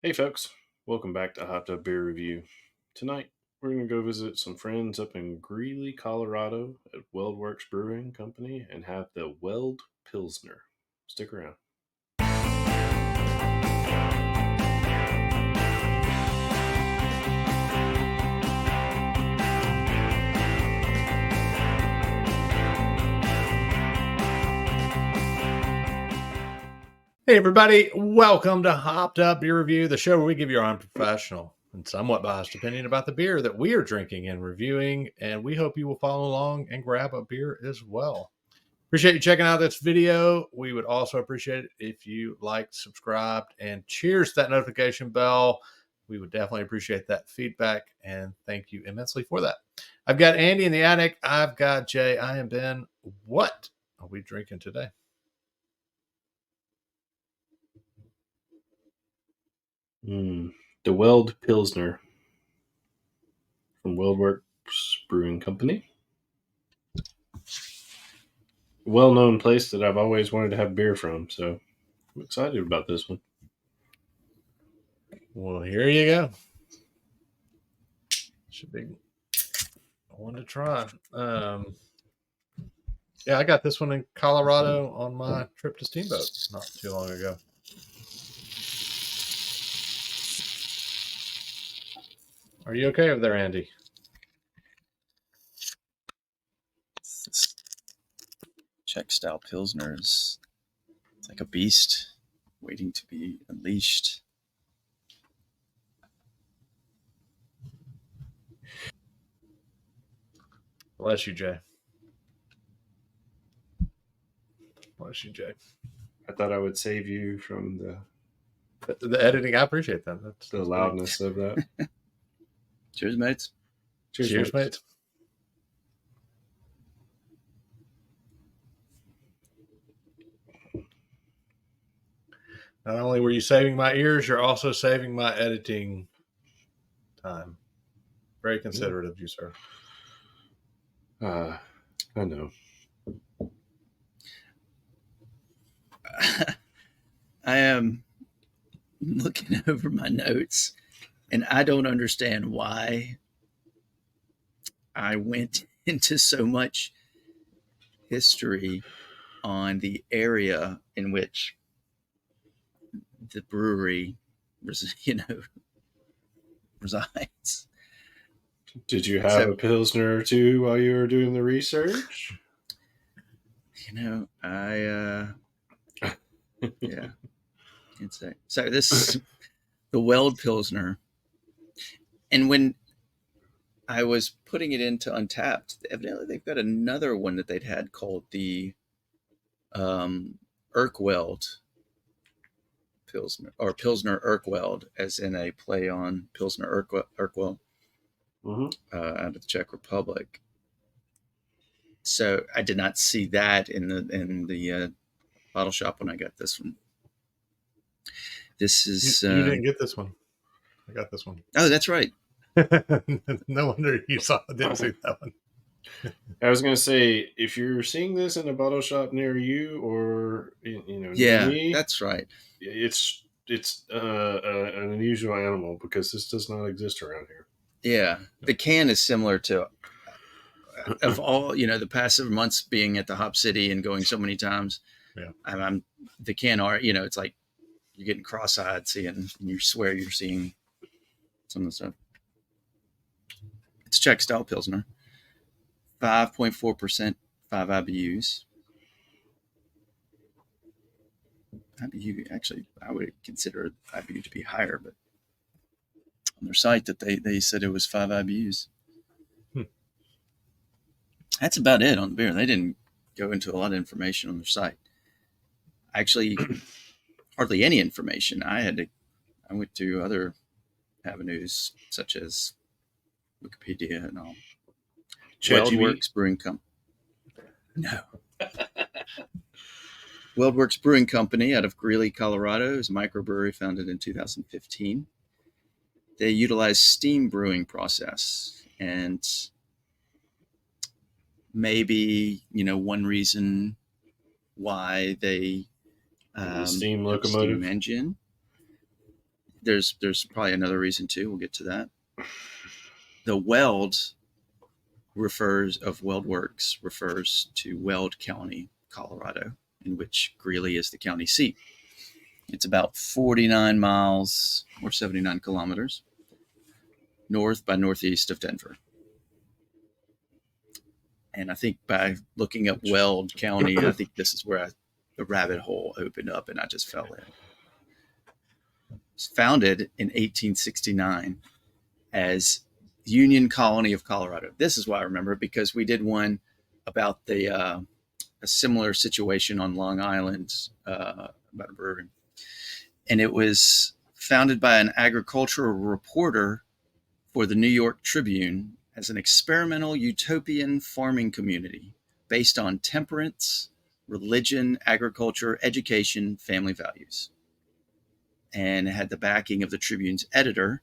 Hey folks, welcome back to Hot Tub Beer Review. Tonight we're going to go visit some friends up in Greeley, Colorado at WeldWerks Brewing Company and have the Weld Pilsner. Stick around. Hey everybody, welcome to Hopped Up Beer Review, the show where we give you our unprofessional and somewhat biased opinion about the beer that we are drinking and reviewing, and we hope you will follow along and grab a beer as well. Appreciate you checking out this video. We would also appreciate it if you liked, subscribed, and cheers to that notification bell. We would definitely appreciate that feedback, and thank you immensely for that. I've got Andy in the attic. I've got Jay. I am Ben. What are we drinking today? The Weld Pilsner from WeldWerks Brewing Company. Well-known place that I've always wanted to have beer from, so I'm excited about this one. Well, here you go. Should be one to try. Yeah, I got this one in Colorado on my trip to Steamboat not too long ago. Are you okay over there, Andy? This Czech style Pilsner is like a beast waiting to be unleashed. Bless you, Jay. Bless you, Jay. I thought I would save you from The editing, I appreciate that. That's the loudness of that. Cheers, mates. Cheers, mates. Not only were you saving my ears, you're also saving my editing time. Very considerate of you, sir. I know. I am looking over my notes, and I don't understand why I went into so much history on the area in which the brewery, resides. Did you have a Pilsner or two while you were doing the research? Yeah, can't say. So this is the Weld Pilsner. And when I was putting it into Untapped, evidently they've got another one that they'd had called the Urquell Pilsner, or Pilsner Urquell, as in a play on Pilsner Urquell out of the Czech Republic. So I did not see that in the bottle shop when I got this one. This is you didn't get this one. I got this one. Oh, that's right. No wonder you didn't see that one. I was going to say, if you're seeing this in a bottle shop near you, or near me, that's right. It's an unusual animal because this does not exist around here. Yeah, the can is similar to of all the past 7 months being at the Hop City and going so many times. Yeah, I'm the can art. It's like you're getting cross-eyed seeing, and you swear you're seeing some of the stuff. It's Czech style Pilsner, 5.4%, 5 IBUs. IBU, actually, I would consider IBU to be higher, but on their site that they said it was 5 IBUs. That's about it on the beer. They didn't go into a lot of information on their site. Actually, hardly any information. I went to other avenues such as Wikipedia and all. WeldWerks Brewing Company. No. WeldWerks Brewing Company out of Greeley, Colorado is a microbrewery founded in 2015. They utilize steam brewing process, and maybe one reason why they steam locomotive steam engine. there's probably another reason too. We'll get to that. The Weld WeldWerks refers to Weld County, Colorado, in which Greeley is the county seat. It's about 49 miles or 79 kilometers north by northeast of Denver. And I think by looking up Weld County, I think this is where the rabbit hole opened up and I just fell in. It's founded in 1869 as Union Colony of Colorado. This is why I remember it, because we did one about a similar situation on Long Island about a brewery. And it was founded by an agricultural reporter for the New York Tribune as an experimental utopian farming community based on temperance, religion, agriculture, education, family values. And it had the backing of the Tribune's editor,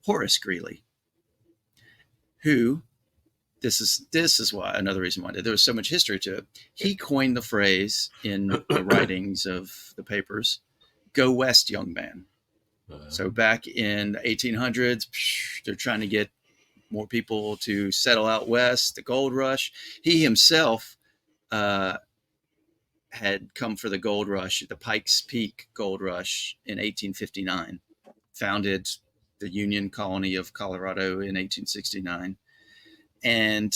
Horace Greeley, who, this is why, another reason why there was so much history to it. He coined the phrase in the writings of the papers, "Go west, young man." So back in the 1800s, they're trying to get more people to settle out west, the gold rush. He himself had come for the gold rush, the Pikes Peak gold rush in 1859, founded the Union Colony of Colorado in 1869. And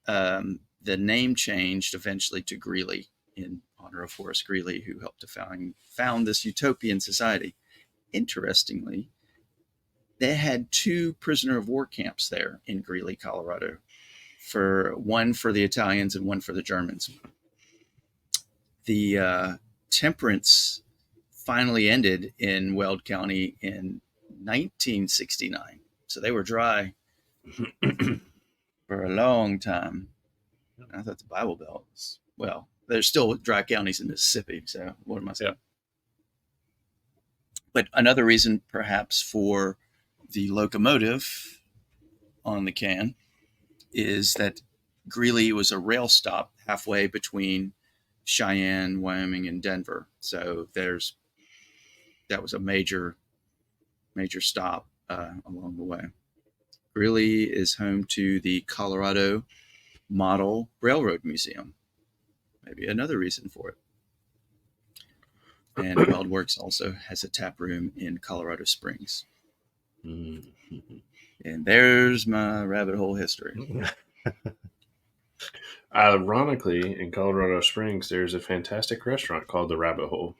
the name changed eventually to Greeley in honor of Horace Greeley, who helped to found this utopian society. Interestingly, they had 2 prisoner of war camps there in Greeley, Colorado, one for the Italians and one for the Germans. The temperance finally ended in Weld County in 1969. So they were dry for a long time. I thought the Bible Belt was, well, there's still dry counties in Mississippi. So what am I saying? Yeah. But another reason perhaps for the locomotive on the can is that Greeley was a rail stop halfway between Cheyenne, Wyoming, and Denver. So that was a major stop along the way. Greeley is home to the Colorado Model Railroad Museum. Maybe another reason for it. And WeldWerks also has a tap room in Colorado Springs. Mm-hmm. And there's my rabbit hole history. Ironically, in Colorado Springs, there's a fantastic restaurant called the Rabbit Hole.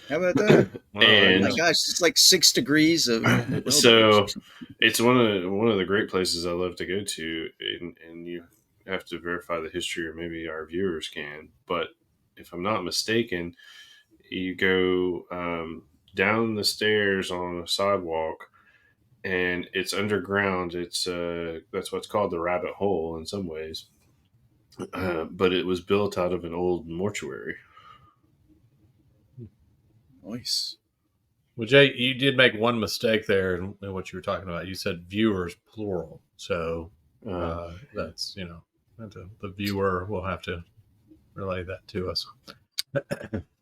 How about that? And oh my gosh, it's like 6 degrees of so it's one of the great places I love to go to, and you have to verify the history, or maybe our viewers can. But if I'm not mistaken, you go down the stairs on a sidewalk, and it's underground. It's that's what's called the Rabbit Hole in some ways. But it was built out of an old mortuary. Nice. Well, Jay, you did make one mistake there in what you were talking about. You said viewers plural, so that's the viewer will have to relay that to us.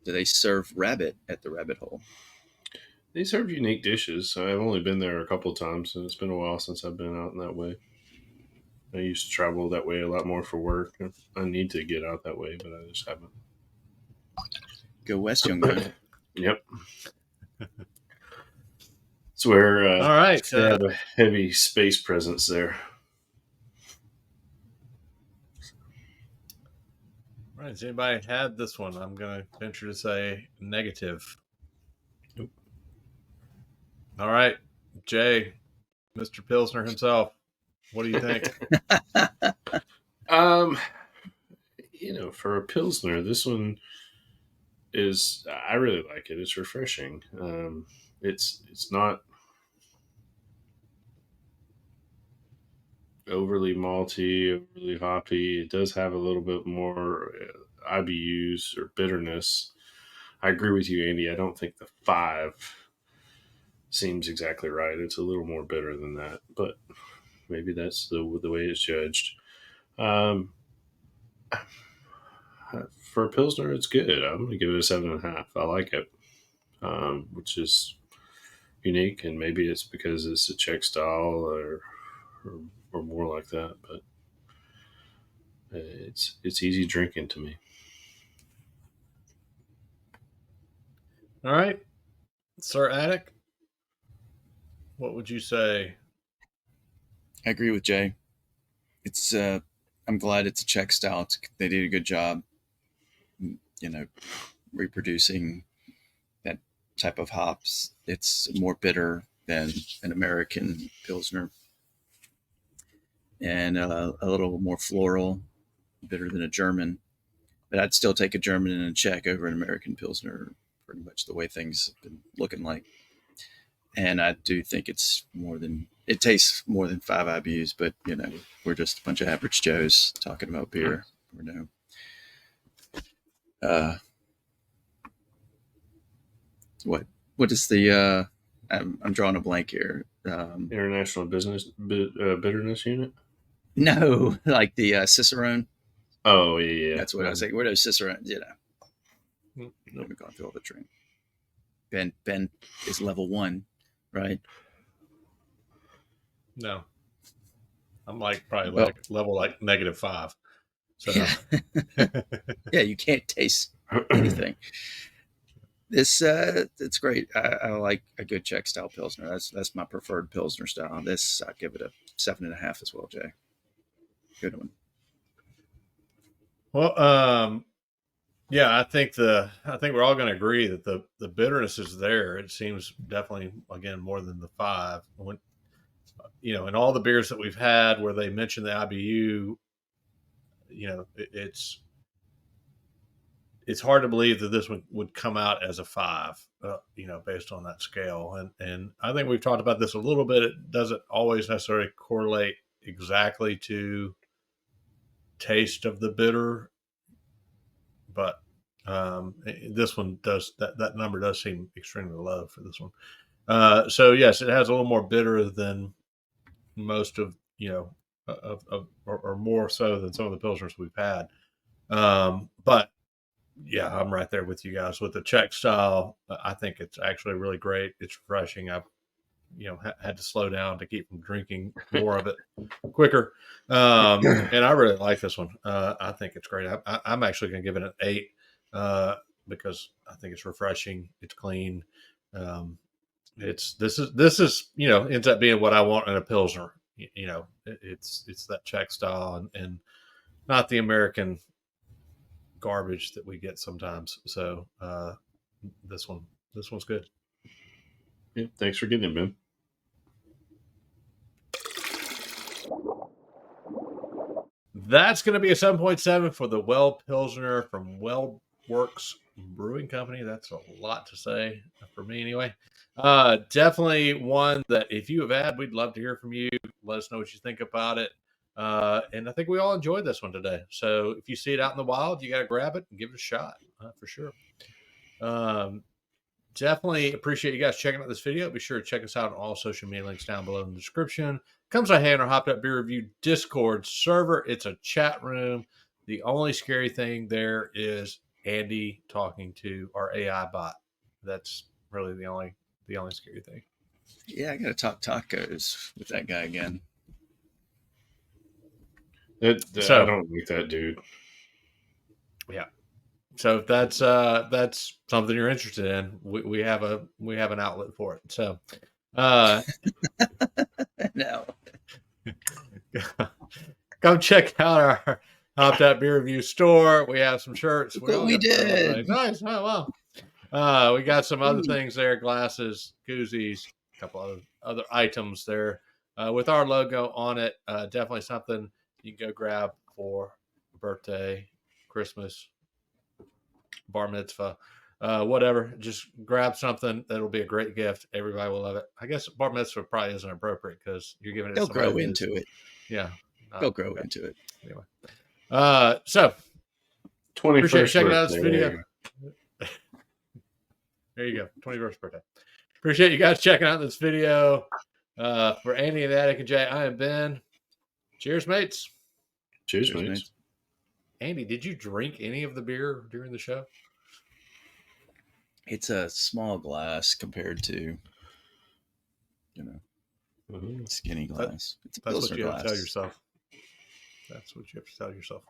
Do they serve rabbit at the Rabbit Hole? They serve unique dishes. I've only been there a couple of times, and it's been a while since I've been out in that way. I used to travel that way a lot more for work. I need to get out that way, but I just haven't. Go west, young man. Yep. It's where all right, they have a heavy space presence there. All right, has anybody had this one? I'm going to venture to say negative. Nope. All right, Jay, Mr. Pilsner himself. What do you think? For a Pilsner, this one is, I really like it. It's refreshing. It's not overly malty, overly hoppy. It does have a little bit more IBUs or bitterness. I agree with you, Andy. I don't think the 5 seems exactly right. It's a little more bitter than that, but maybe that's the way it's judged. For a Pilsner, it's good. I'm going to give it a 7.5. I like it, which is unique, and maybe it's because it's a Czech style or, or more like that. But it's easy drinking to me. All right, Sir Attic, what would you say? I agree with Jay. It's I'm glad it's a Czech style. They did a good job, reproducing that type of hops. It's more bitter than an American Pilsner, and a little more floral, bitter than a German. But I'd still take a German and a Czech over an American Pilsner, pretty much the way things have been looking like. And I do think it tastes more than 5 IBUs, but we're just a bunch of average Joes talking about beer. Uh, what is the I'm drawing a blank here. International Business Bitterness Unit. No, like the Cicerone. Oh yeah. That's what I was saying. Where those Cicerones? Nope. We've gone through all the training. Ben is level 1, right? No, I'm like probably level like -5. So yeah, you can't taste anything. It's great. I like a good Czech style Pilsner. That's my preferred Pilsner style. This I give it a 7.5 as well, Jay. Good one. Well, yeah, I think we're all going to agree that the bitterness is there. It seems definitely again more than the 5. When in all the beers that we've had where they mention the IBU, it's hard to believe that this one would come out as a 5, based on that scale. And I think we've talked about this a little bit. It doesn't always necessarily correlate exactly to taste of the bitter, but this one does. That number does seem extremely low for this one. So yes, it has a little more bitter than most of or more so than some of the Pilsners we've had. But yeah, I'm right there with you guys with the Czech style. I think it's actually really great. It's refreshing. I've had to slow down to keep from drinking more of it quicker. And I really like this one. I think it's great. I'm actually going to give it an 8 because I think it's refreshing. It's clean. This is ends up being what I want in a Pilsner. It's that Czech style and not the American garbage that we get sometimes. So this one's good. Yeah, thanks for getting it, man. That's going to be a 7.7 for the Weld Pilsner from WeldWerks Brewing Company. That's a lot to say for me anyway. Definitely one that if you have had, we'd love to hear from you. Let us know what you think about it. And I think we all enjoyed this one today. So if you see it out in the wild, you got to grab it and give it a shot for sure. Definitely appreciate you guys checking out this video. Be sure to check us out on all social media links down below in the description. Comes by hand our Hopped Up Beer Review Discord server. It's a chat room. The only scary thing there is Andy talking to our AI bot. That's really the only scary thing. Yeah, I got to talk tacos with that guy again. I don't like that dude. Yeah. So if that's something you're interested in, we have an outlet for it. So no. Come check out our Hopped Up Beer Review store. We have some shirts. We did. Nice. Oh wow. We got some other things there, glasses, koozies, a couple of other items there with our logo on it. Definitely something you can go grab for birthday, Christmas, bar mitzvah, whatever. Just grab something that'll be a great gift. Everybody will love it. I guess bar mitzvah probably isn't appropriate because you're giving it. They'll grow into it. Yeah, they'll grow into it anyway. So 21st appreciate checking birthday. out this video. There you go, 21st birthday. Appreciate you guys checking out this video. For Andy and Attic and Jay, I am Ben. Cheers, mates. Cheers, mates. Andy, did you drink any of the beer during the show? It's a small glass compared to you know, Mhm. skinny glass. It's a That's what Pilsner you have to tell glass. yourself. That's what you have to tell yourself.